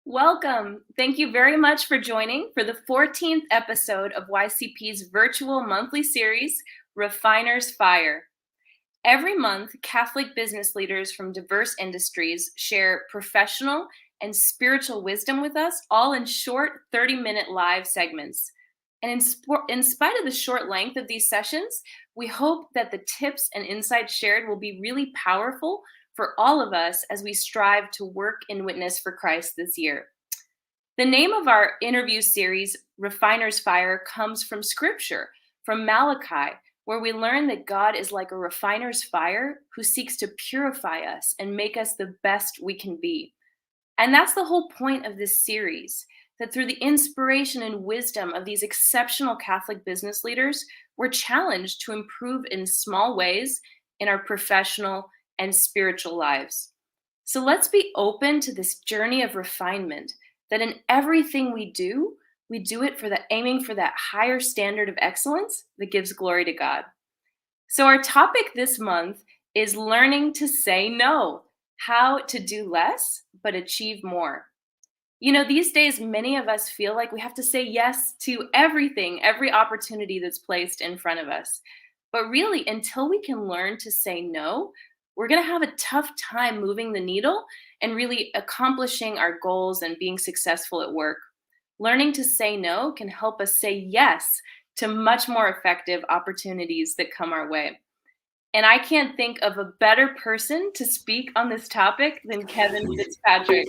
Welcome. Thank you very much for joining for the 14th episode of YCP's virtual monthly series, Refiner's Fire. Every month, Catholic business leaders from diverse industries share professional and spiritual wisdom with us, all in short 30-minute live segments. And in spite of the short length of these sessions, we hope that the tips and insights shared will be really powerful for all of us as we strive to work in witness for Christ this year. The name of our interview series, Refiner's Fire, comes from Scripture, from Malachi, where we learn that God is like a refiner's fire who seeks to purify us and make us the best we can be. And that's the whole point of this series, that through the inspiration and wisdom of these exceptional Catholic business leaders, we're challenged to improve in small ways in our professional and spiritual lives. So let's be open to this journey of refinement, that in everything we do it for aiming for that higher standard of excellence that gives glory to God. So our topic this month is learning to say no, how to do less but achieve more. You know, these days, many of us feel like we have to say yes to everything, every opportunity that's placed in front of us. But really, until we can learn to say no, we're going to have a tough time moving the needle and really accomplishing our goals and being successful at work. Learning to say no can help us say yes to much more effective opportunities that come our way. And I can't think of a better person to speak on this topic than Kevin Fitzpatrick.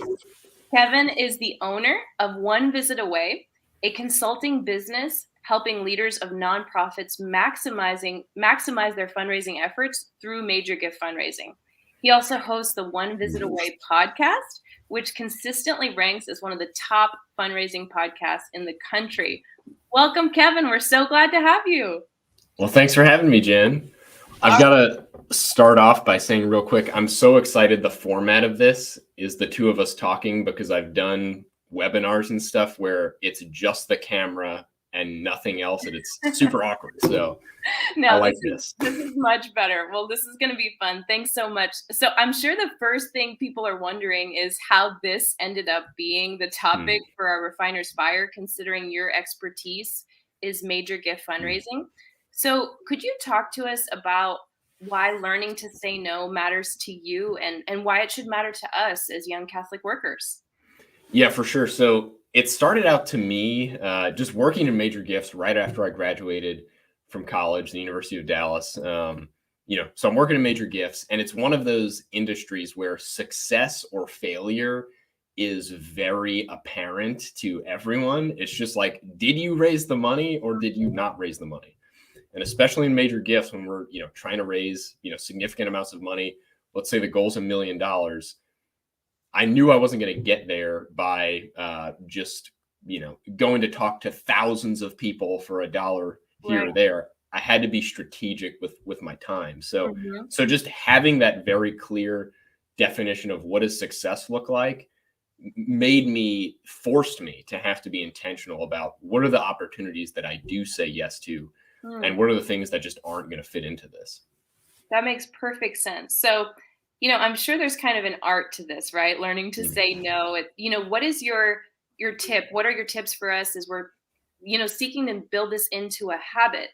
Kevin is the owner of One Visit Away, a consulting business helping leaders of nonprofits maximize their fundraising efforts through major gift fundraising. He also hosts the One Visit Away podcast, which consistently ranks as one of the top fundraising podcasts in the country. Welcome, Kevin. We're so glad to have you. Well, thanks for having me, Jen. I've got to start off by saying real quick, I'm so excited the format of this is the two of us talking, because I've done webinars and stuff where it's just the camera and nothing else, and it's super awkward. So I like this. This is much better. Well, this is going to be fun. Thanks so much. So I'm sure the first thing people are wondering is how this ended up being the topic for our Refiner's Fire, considering your expertise is major gift fundraising. So could you talk to us about why learning to say no matters to you and why it should matter to us as young Catholic workers? Yeah, for sure. So it started out to me just working in major gifts right after I graduated from college, the University of Dallas. So I'm working in major gifts, and it's one of those industries where success or failure is very apparent to everyone. It's just like, did you raise the money or did you not raise the money? And especially in major gifts, when we're trying to raise significant amounts of money, let's say the goal's $1 million. I knew I wasn't going to get there by just going to talk to thousands of people for $1 here or there. I had to be strategic with my time. So just having that very clear definition of what does success look like forced me to have to be intentional about what are the opportunities that I do say yes to. And what are the things that just aren't going to fit into this? That makes perfect sense. So, I'm sure there's kind of an art to this, right? Learning to say no. What is your tip? What are your tips for us as we're, seeking to build this into a habit?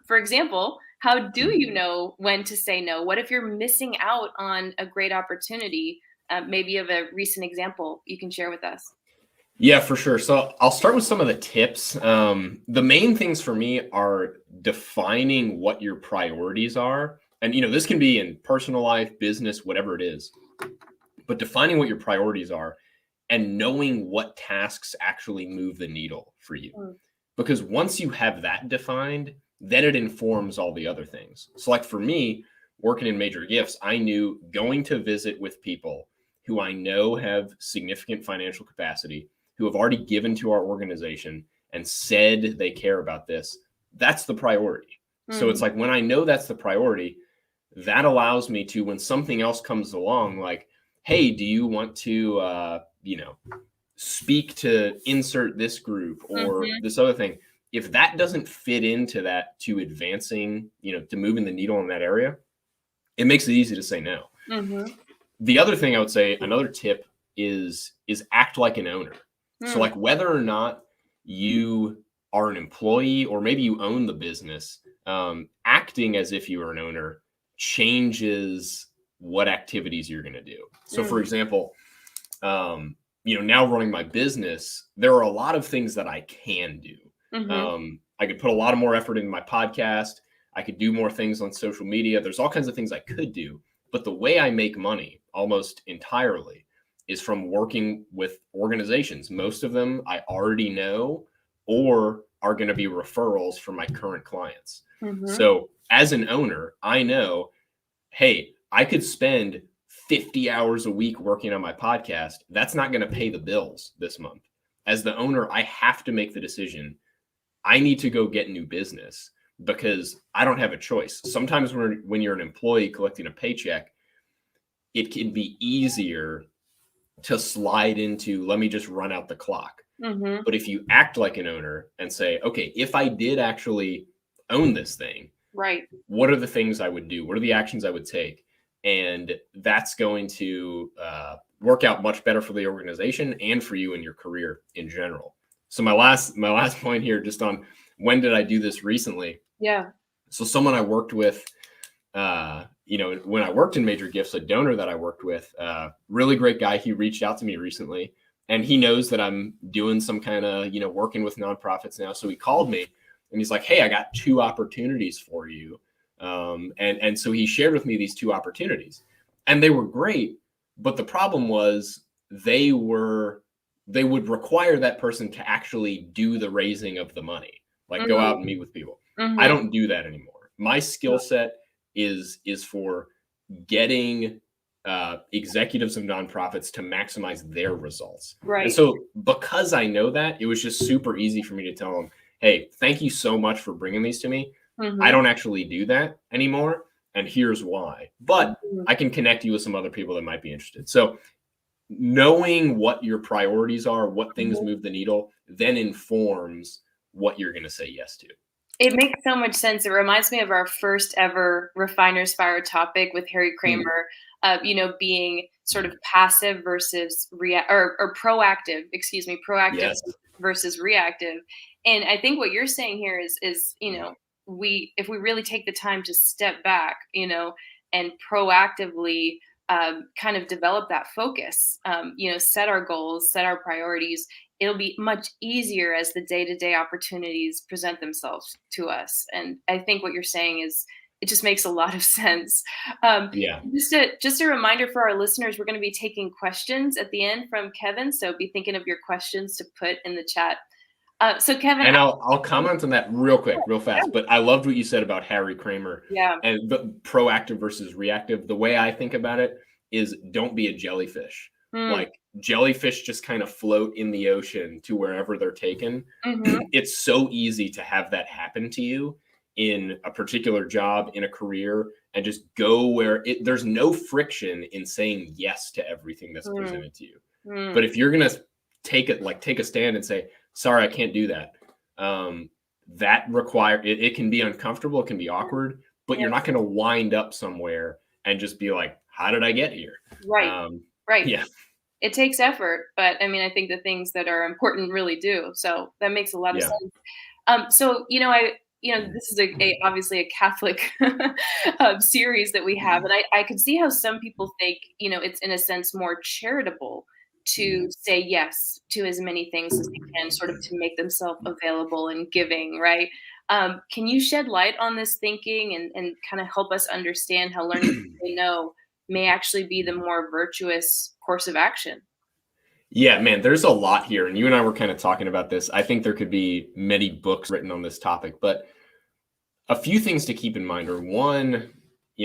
For example, how do you know when to say no? What if you're missing out on a great opportunity? Maybe of a recent example you can share with us. Yeah, for sure. So I'll start with some of the tips. The main things for me are defining what your priorities are. And, this can be in personal life, business, whatever it is. But defining what your priorities are and knowing what tasks actually move the needle for you. Because once you have that defined, then it informs all the other things. So like for me, working in major gifts, I knew going to visit with people who I know have significant financial capacity, who have already given to our organization and said they care about this, that's the priority. So it's like when I know that's the priority, that allows me to, when something else comes along, like, hey, do you want to, speak to insert this group or this other thing? If that doesn't fit into that to advancing, to moving the needle in that area, it makes it easy to say no. The other thing I would say, another tip is act like an owner. So like whether or not you are an employee or maybe you own the business, acting as if you are an owner changes what activities you're going to do. So for example, now running my business, there are a lot of things that I can do. I could put a lot of more effort into my podcast. I could do more things on social media. There's all kinds of things I could do. But the way I make money almost entirely is from working with organizations. Most of them I already know or are going to be referrals from my current clients. So as an owner, I know, hey, I could spend 50 hours a week working on my podcast. That's not going to pay the bills this month. As the owner, I have to make the decision. I need to go get new business because I don't have a choice. Sometimes when you're an employee collecting a paycheck, it can be easier to slide into, let me just run out the clock. But if you act like an owner and say, okay, if I did actually own this thing, right, what are the things I would do? What are the actions I would take? And that's going to work out much better for the organization and for you in your career in general. So my last point here, just on when did I do this recently? Yeah. So someone I worked with, when I worked in Major Gifts, a donor that I worked with, really great guy. He reached out to me recently, and he knows that I'm doing some kind of, working with nonprofits now. So he called me and he's like, hey, I got 2 opportunities for you. And so he shared with me these 2 opportunities, and they were great. But the problem was they would require that person to actually do the raising of the money, like go out and meet with people. I don't do that anymore. My skill set is for getting executives of nonprofits to maximize their results. Right. And so because I know that, it was just super easy for me to tell them, hey, thank you so much for bringing these to me. I don't actually do that anymore, and here's why. But I can connect you with some other people that might be interested. So knowing what your priorities are, what things move the needle, then informs what you're going to say yes to. It makes so much sense. It reminds me of our first ever Refiner's Fire topic with Harry Kramer, being sort of passive versus proactive, proactive versus reactive. And I think what you're saying here is, if we really take the time to step back, and proactively kind of develop that focus, set our goals, set our priorities, it'll be much easier as the day-to-day opportunities present themselves to us. And I think what you're saying is, it just makes a lot of sense. Just a reminder for our listeners, we're going to be taking questions at the end from Kevin. So be thinking of your questions to put in the chat. So Kevin, and I'll comment on that real fast, but I loved what you said about Harry Kramer. And proactive versus reactive. The way I think about it is, don't be a jellyfish. Like jellyfish just kind of float in the ocean to wherever they're taken. It's so easy to have that happen to you in a particular job, in a career, and just go where there's no friction in saying yes to everything that's presented to you. But if you're going to take a stand and say, sorry, I can't do that. That it can be uncomfortable. It can be awkward, but you're not going to wind up somewhere and just be like, how did I get here? Right. Right. Yeah. It takes effort, but I mean, I think the things that are important really do. So that makes a lot of sense. So, this is obviously a Catholic series that we have. And I could see how some people think, it's in a sense more charitable to say yes to as many things as they can, sort of to make themselves available and giving, right? Can you shed light on this thinking and kind of help us understand how learning to say no may actually be the more virtuous course of action? Yeah, man, there's a lot here. And you and I were kind of talking about this. I think there could be many books written on this topic, but a few things to keep in mind are, one,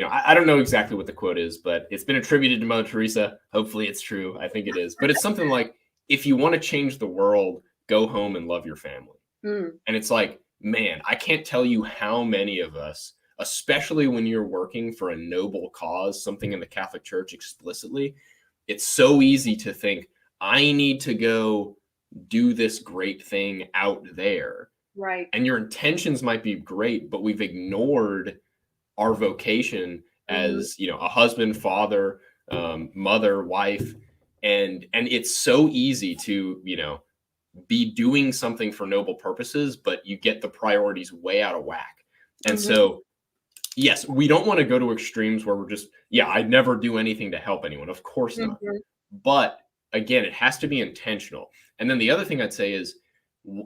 I don't know exactly what the quote is, but it's been attributed to Mother Teresa. Hopefully it's true. I think it is. But it's something like, if you want to change the world, go home and love your family. And it's like, man, I can't tell you how many of us, especially when you're working for a noble cause, something in the Catholic Church explicitly, it's so easy to think, I need to go do this great thing out there. Right. And your intentions might be great, but we've ignored our vocation as, a husband, father, mother, wife. And it's so easy to, be doing something for noble purposes, but you get the priorities way out of whack. And so, yes, we don't want to go to extremes where we're just, I never do anything to help anyone. Of course not. But again, it has to be intentional. And then the other thing I'd say is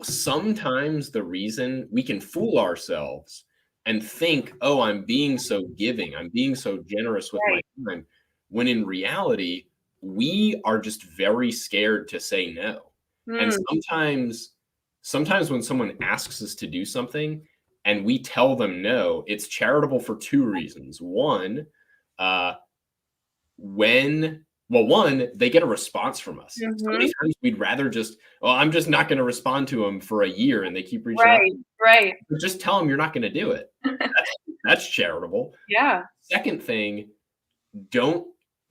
sometimes the reason we can fool ourselves and think, oh, I'm being so giving, I'm being so generous with my time, when in reality, we are just very scared to say no. And sometimes when someone asks us to do something and we tell them no, it's charitable for two reasons. One, one, they get a response from us. So many times we'd rather just, I'm just not going to respond to them for a year, and they keep reaching out. Right. But just tell them you're not going to do it. That's charitable. Yeah. Second thing,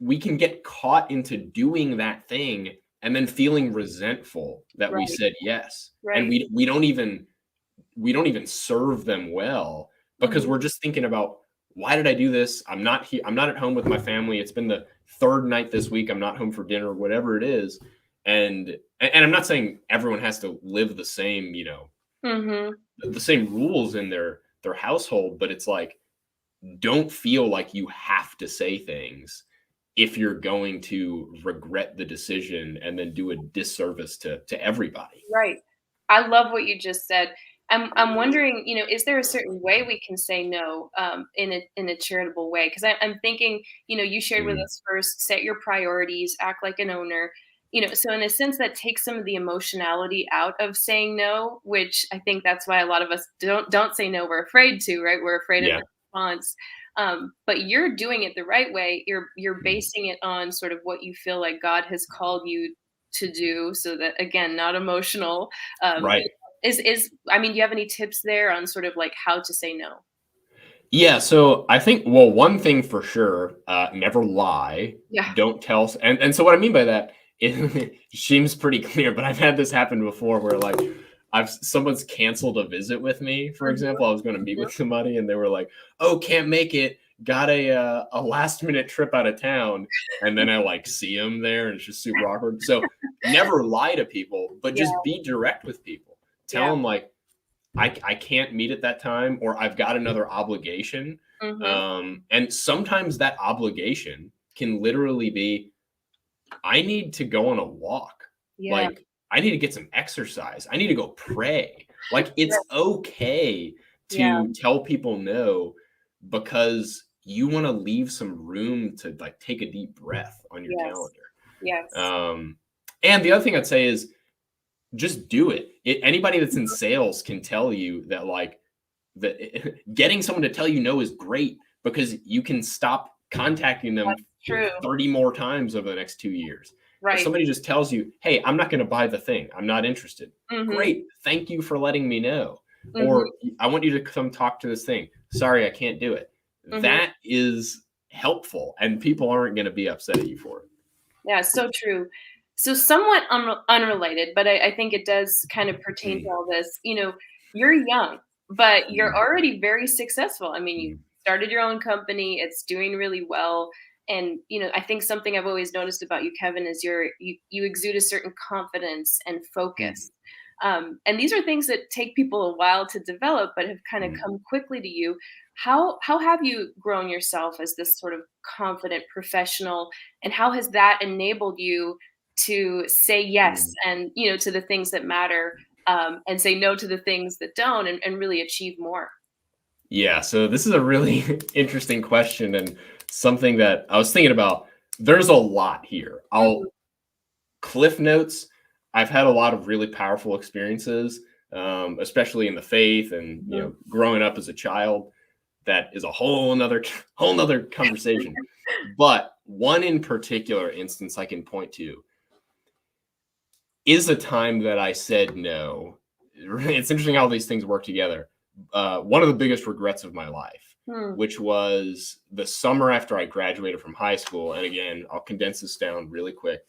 we can get caught into doing that thing and then feeling resentful that we said yes. And we don't even serve them well because we're just thinking about, why did I do this? I'm not here. I'm not at home with my family. It's been the third night this week. I'm not home for dinner, whatever it is. And I'm not saying everyone has to live the same, the same rules in their household, but it's like, don't feel like you have to say things if you're going to regret the decision and then do a disservice to everybody. Right. I love what you just said. I'm wondering, is there a certain way we can say no in a charitable way? Because I'm thinking, you shared with us first, set your priorities, act like an owner. So in a sense, that takes some of the emotionality out of saying no, which I think that's why a lot of us don't say no. We're afraid to, right? We're afraid of the response. But you're doing it the right way. You're basing it on sort of what you feel like God has called you to do, so that, again, not emotional. Right. Do you have any tips there on sort of like how to say no? Yeah. So I think, one thing for sure, never lie. Yeah. Don't tell. And so what I mean by that, it seems pretty clear, but I've had this happen before where like someone's canceled a visit with me, for example. I was going to meet with somebody and they were like, oh, can't make it. Got a last minute trip out of town. And then I like see them there and it's just super awkward. So never lie to people, but just be direct with people. Tell them like, I can't meet at that time, or I've got another obligation. And sometimes that obligation can literally be, I need to go on a walk. Like, I need to get some exercise. I need to go pray. Like, it's okay to tell people no, because you want to leave some room to like take a deep breath on your calendar. And the other thing I'd say is, just do it. Anybody that's in sales can tell you that getting someone to tell you no is great, because you can stop contacting them 30 more times over the next 2 years. If somebody just tells you, hey, I'm not going to buy the thing, I'm not interested. Great. Thank you for letting me know. Or I want you to come talk to this thing. Sorry, I can't do it. That is helpful, and people aren't going to be upset at you for it. Yeah, so true. So somewhat unrelated, but I think it does kind of pertain to all this. You're young, but you're already very successful. I mean, you started your own company. It's doing really well. And, I think something I've always noticed about you, Kevin, is you exude a certain confidence and focus. And these are things that take people a while to develop, but have kind of come quickly to you. How have you grown yourself as this sort of confident professional, and how has that enabled you to say yes and, to the things that matter, and say no to the things that don't, and really achieve more? Yeah, so this is a really interesting question, and something that I was thinking about. There's a lot here. Cliff notes. I've had a lot of really powerful experiences, especially in the faith and growing up as a child. That is a whole nother conversation. But one in particular instance I can point to is a time that I said no. It's interesting how these things work together. One of the biggest regrets of my life, which was the summer after I graduated from high school. And again, I'll condense this down really quick.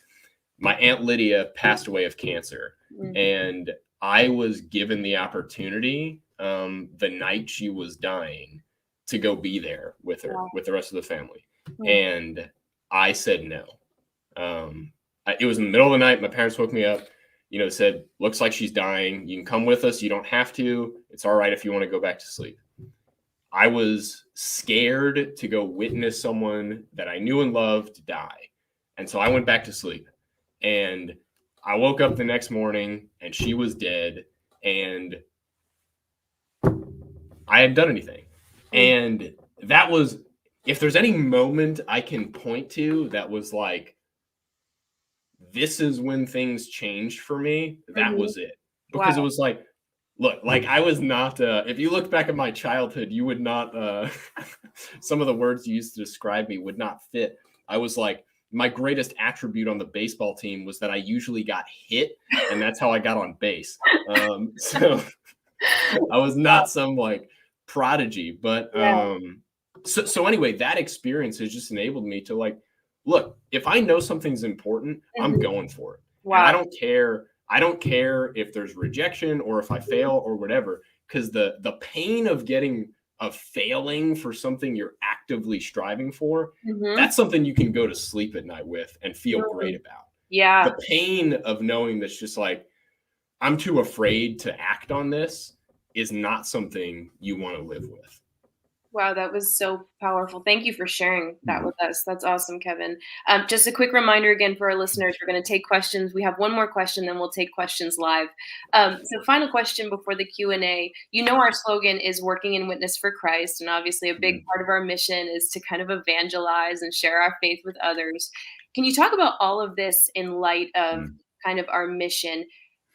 My Aunt Lydia passed away of cancer, and I was given the opportunity the night she was dying to go be there with her, with the rest of the family. And I said no. It was in the middle of the night. My parents woke me up, said, looks like she's dying. You can come with us. You don't have to. It's all right if you want to go back to sleep. I was scared to go witness someone that I knew and loved die. And so I went back to sleep. And I woke up the next morning and she was dead. And I hadn't done anything. And that was, if there's any moment I can point to that was like, this is when things changed for me, that was it. Because it was like, look, like I was not, if you look back at my childhood, you would not, some of the words you used to describe me would not fit. I was like, my greatest attribute on the baseball team was that I usually got hit, and that's how I got on base. So I was not some like prodigy, but so anyway, that experience has just enabled me to like, look, if I know something's important, I'm going for it. Wow. And I don't care if there's rejection or if I fail or whatever, because the pain of failing for something you're actively striving for, that's something you can go to sleep at night with and feel great about. Yeah. The pain of knowing that's just like, I'm too afraid to act on this is not something you want to live with. Wow, that was so powerful. Thank you for sharing that with us. That's awesome, Kevin. Just a quick reminder again for our listeners, we're going to take questions. We have one more question, then we'll take questions live. So final question before the Q&A. Our slogan is working in witness for Christ. And obviously a big part of our mission is to kind of evangelize and share our faith with others. Can you talk about all of this in light of kind of our mission?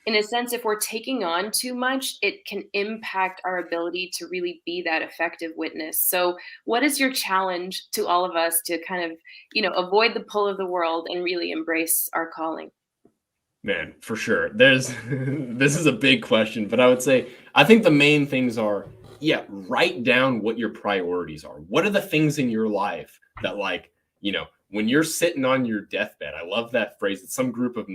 In a sense, if we're taking on too much, it can impact our ability to really be that effective witness. So what is your challenge to all of us to kind of, avoid the pull of the world and really embrace our calling? Man, for sure. This is a big question, but I would say, I think the main things are, write down what your priorities are. What are the things in your life that when you're sitting on your deathbed, I love that phrase. It's some group of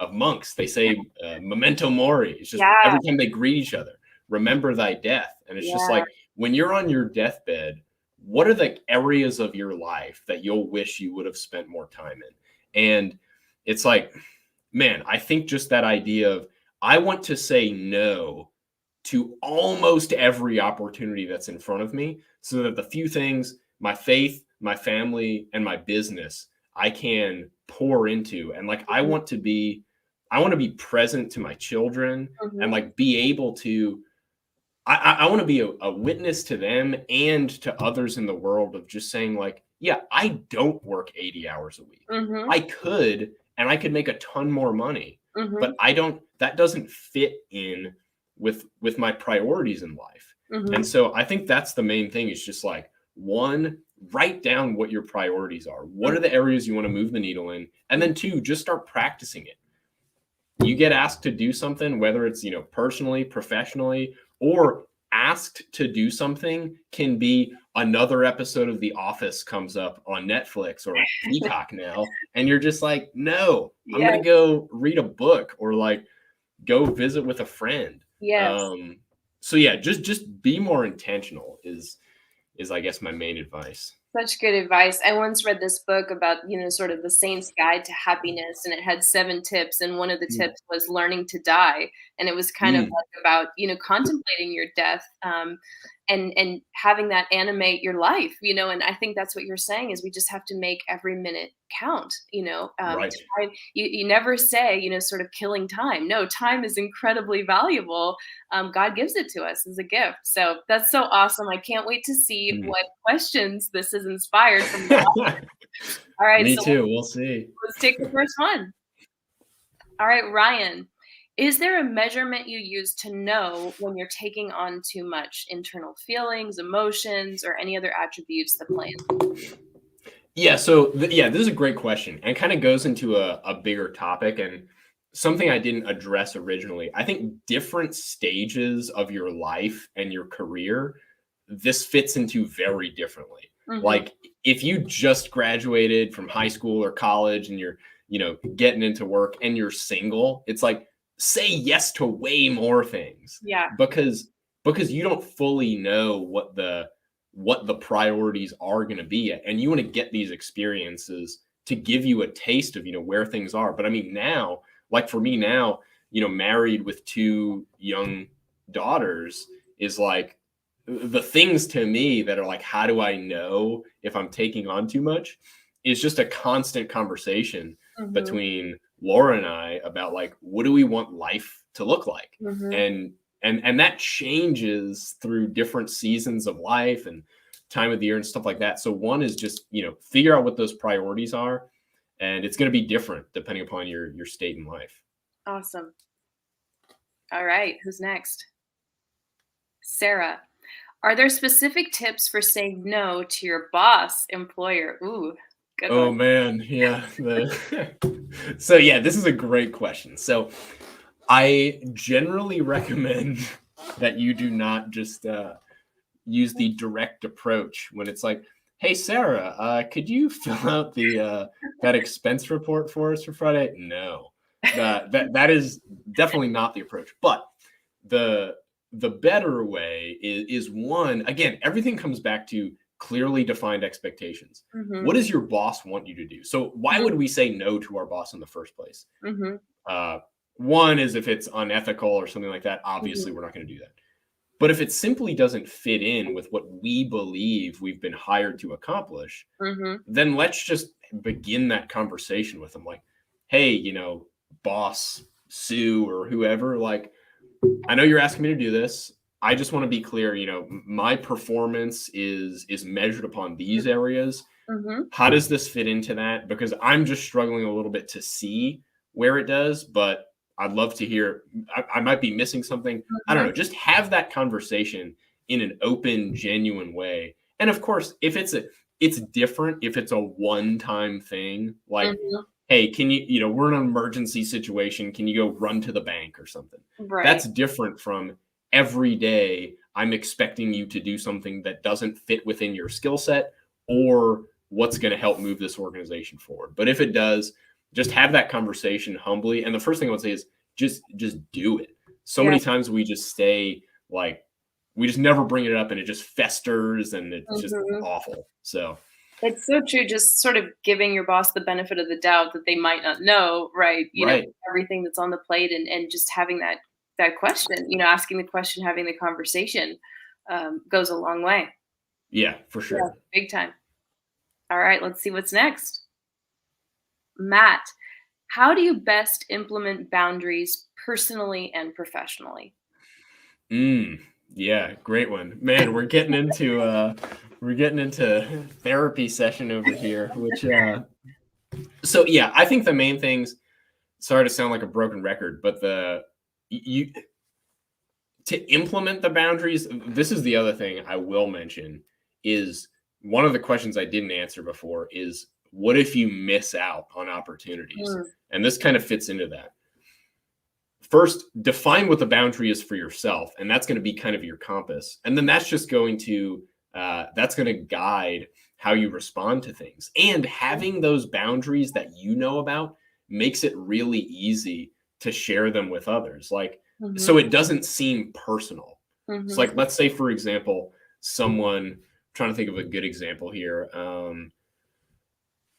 of monks, they say memento mori. It's just every time they greet each other, remember thy death. And it's just like, when you're on your deathbed, what are the areas of your life that you'll wish you would have spent more time in? And it's like, man, I think just that idea of, I want to say no to almost every opportunity that's in front of me, so that the few things, my faith, my family, and my business, I can pour into. And like, I want to be present to my children and like be able to, I want to be a witness to them and to others in the world of just saying like, I don't work 80 hours a week. I could, and I could make a ton more money, but that doesn't fit in with my priorities in life. And so I think that's the main thing, is just like, one, write down what your priorities are. What are the areas you want to move the needle in? And then two, just start practicing it. You get asked to do something, whether it's, personally, professionally, or asked to do something can be another episode of The Office comes up on Netflix or Peacock now. And you're just like, no, I'm going to go read a book or like go visit with a friend. So just be more intentional is I guess my main advice. Such good advice. I once read this book about, sort of the Saint's Guide to Happiness, and it had 7 tips. And one of the tips was learning to die. And it was kind of like about, contemplating your death, and having that animate your life, and I think that's what you're saying, is we just have to make every minute count, Right. You never say, sort of killing time. No, time is incredibly valuable. God gives it to us as a gift. So that's so awesome. I can't wait to see what questions this has inspired from you. All right. Me too. We'll see. Let's take the first one. All right, Ryan. Is there a measurement you use to know when you're taking on too much internal feelings, emotions, or any other attributes that play in? Yeah. So this is a great question, and kind of goes into a bigger topic and something I didn't address originally. I think different stages of your life and your career, this fits into very differently. Like if you just graduated from high school or college and you're, getting into work and you're single, it's like, say yes to way more things. Because you don't fully know what the priorities are going to be, and you want to get these experiences to give you a taste of, where things are. But I mean, now, like for me now, married with 2 young daughters, is like the things to me that are like, how do I know if I'm taking on too much, is just a constant conversation between Laura and I about like, what do we want life to look like? And that changes through different seasons of life and time of the year and stuff like that. So one is just, figure out what those priorities are, and it's going to be different depending upon your state in life. Awesome. All right. Who's next? Sarah. Are there specific tips for saying no to your boss, employer? Ooh, good Oh one. man, yeah. So yeah, this is a great question. So I generally recommend that you do not just use the direct approach when it's like, hey Sarah, could you fill out the that expense report for us for Friday? No, that is definitely not the approach. But the better way is one, again, everything comes back to clearly defined expectations. What does your boss want you to do? So why would we say no to our boss in the first place? One is if it's unethical or something like that, obviously we're not going to do that. But if it simply doesn't fit in with what we believe we've been hired to accomplish, then let's just begin that conversation with them. Like, hey, boss Sue or whoever, like, I know you're asking me to do this. I just want to be clear, my performance is measured upon these areas. How does this fit into that? Because I'm just struggling a little bit to see where it does, but I'd love to hear. I might be missing something. I don't know. Just have that conversation in an open, genuine way. And of course, if it's different if it's a one-time thing, like, hey, can you, we're in an emergency situation. Can you go run to the bank or something? Right. That's different from every day I'm expecting you to do something that doesn't fit within your skill set or what's going to help move this organization forward. But if it does, just have that conversation humbly. And the first thing I would say is just do it. So many times we just stay like, we just never bring it up and it just festers and it's just awful. So it's so true. Just sort of giving your boss the benefit of the doubt that they might not know, right? Know, everything that's on the plate and just having that question, asking the question, having the conversation goes a long way. Yeah, for sure. Yeah, big time. All right, let's see what's next. Matt, how do you best implement boundaries personally and professionally? Yeah, great one. Man, we're getting into therapy session over here, which so yeah, I think the main things, sorry to sound like a broken record, but to implement the boundaries, this is the other thing I will mention, is one of the questions I didn't answer before is, what if you miss out on opportunities? And this kind of fits into that. First, define what the boundary is for yourself, and that's going to be kind of your compass. And then that's just going to guide how you respond to things. And having those boundaries that you know about makes it really easy to share them with others. Like, so it doesn't seem personal. So like, let's say, for example, someone, trying to think of a good example here.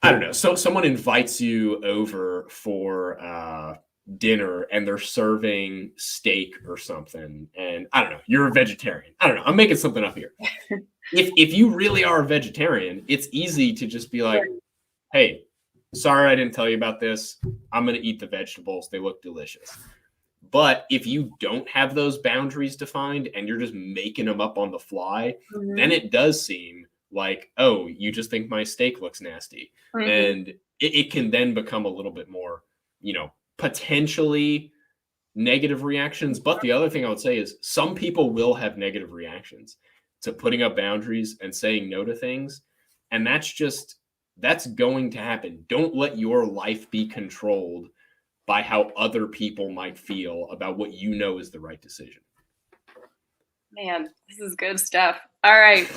I don't know. So someone invites you over for dinner and they're serving steak or something. And I don't know, you're a vegetarian. I don't know. I'm making something up here. If you really are a vegetarian, it's easy to just be like, hey, sorry, I didn't tell you about this. I'm going to eat the vegetables. They look delicious. But if you don't have those boundaries defined and you're just making them up on the fly, then it does seem like, oh, you just think my steak looks nasty. And it can then become a little bit more, potentially negative reactions. But the other thing I would say is some people will have negative reactions to putting up boundaries and saying no to things. And that's going to happen. Don't let your life be controlled by how other people might feel about what you know is the right decision. Man, this is good stuff. All right.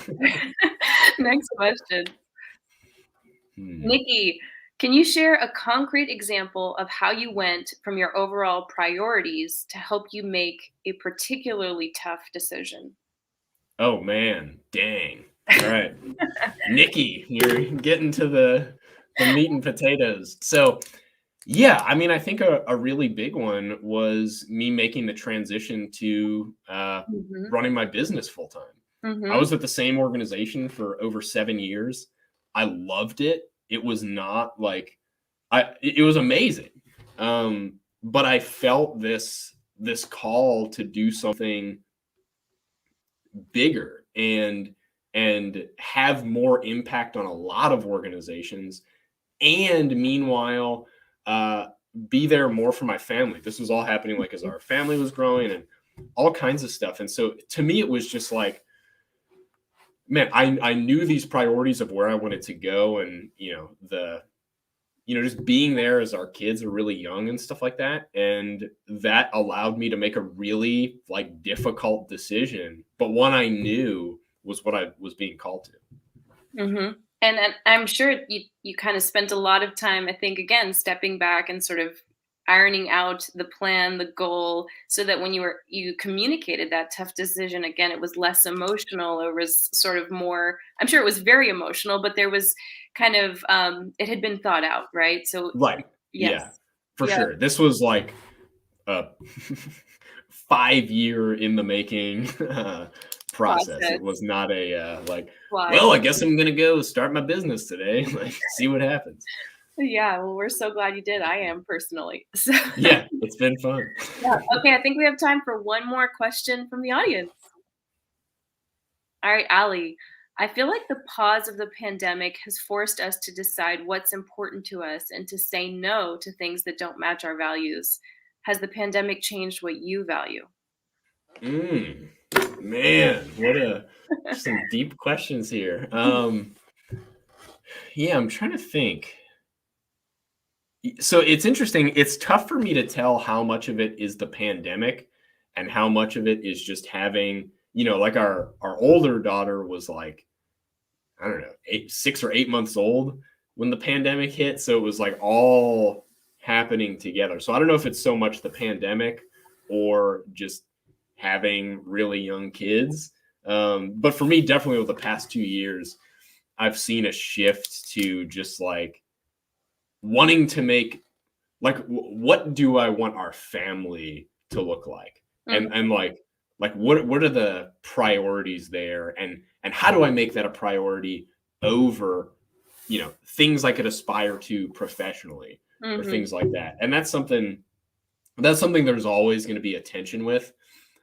Next question. Nikki, can you share a concrete example of how you went from your overall priorities to help you make a particularly tough decision? Oh man, dang. All right. Nikki, you're getting to the the meat and potatoes. So yeah, I mean, I think a really big one was me making the transition to Mhm. running my business full time. I Mhm. was at the same organization for over 7 years. I loved it. It was not like it was amazing. But I felt this call to do something bigger and have more impact on a lot of organizations, and meanwhile uh be there more for my family. This was all happening like as our family was growing and all kinds of stuff. And so to me it was just like, man, I knew these priorities of where I wanted to go, and just being there as our kids are really young and stuff like that. And that allowed me to make a really like difficult decision, but one I knew was what I was being called to. Mhm. And I'm sure you kind of spent a lot of time, I think, again, stepping back and sort of ironing out the plan, the goal, so that when you communicated that tough decision, again, it was less emotional. It was sort of more, I'm sure it was very emotional, but there was kind of it had been thought out, right? So Right. Yeah, yes. for Yeah, sure. This was like a 5 year in the making process. It process. was not a like, Why? well, I guess I'm gonna go start my business today. Like, see what happens. Yeah, well, we're so glad you did. I am personally. So Yeah, it's been fun. yeah. Okay, I think we have time for one more question from the audience. All right, Ali, I feel like the pause of the pandemic has forced us to decide what's important to us and to say no to things that don't match our values. Has the pandemic changed what you value? Mm, man, what a some deep questions here. Yeah, I'm trying to think. So it's interesting. It's tough for me to tell how much of it is the pandemic and how much of it is just having, like our older daughter was like, I don't know, 6 or 8 months old when the pandemic hit. So it was like all happening together. So I don't know if it's so much the pandemic or just having really young kids. But for me, definitely over the past 2 years, I've seen a shift to just like wanting to make like what do I want our family to look like, and Mhm, like what are the priorities there, and how do I make that a priority over things I could aspire to professionally or mhm, things like that. And that's something there's always going to be a tension with,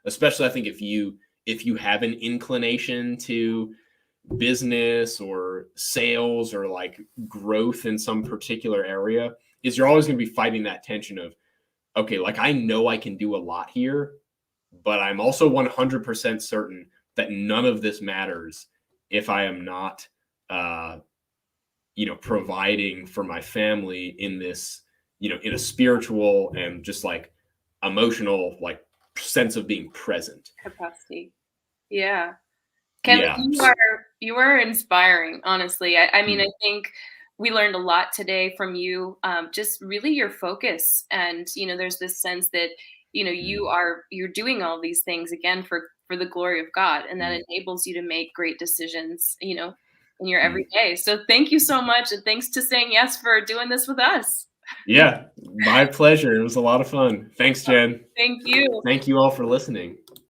especially I think if you have an inclination to business or sales or like growth in some particular area, is you're always going to be fighting that tension of, okay, like I know I can do a lot here, but I'm also 100% certain that none of this matters if I am not uh providing for my family in this, in a spiritual and just like emotional like sense of being present. capacity. Yeah. Kevin, Yeah. you are inspiring, honestly. I mean, Mm, I think we learned a lot today from you. Just really your focus, and there's this sense that mm, you're doing all these things again for the glory of God, and that mm, enables you to make great decisions, in your mm. everyday. So thank you so much, and thanks to saying yes for doing this with us. Yeah, my pleasure. It was a lot of fun. Thanks, Jen. Thank you. Thank you all for listening.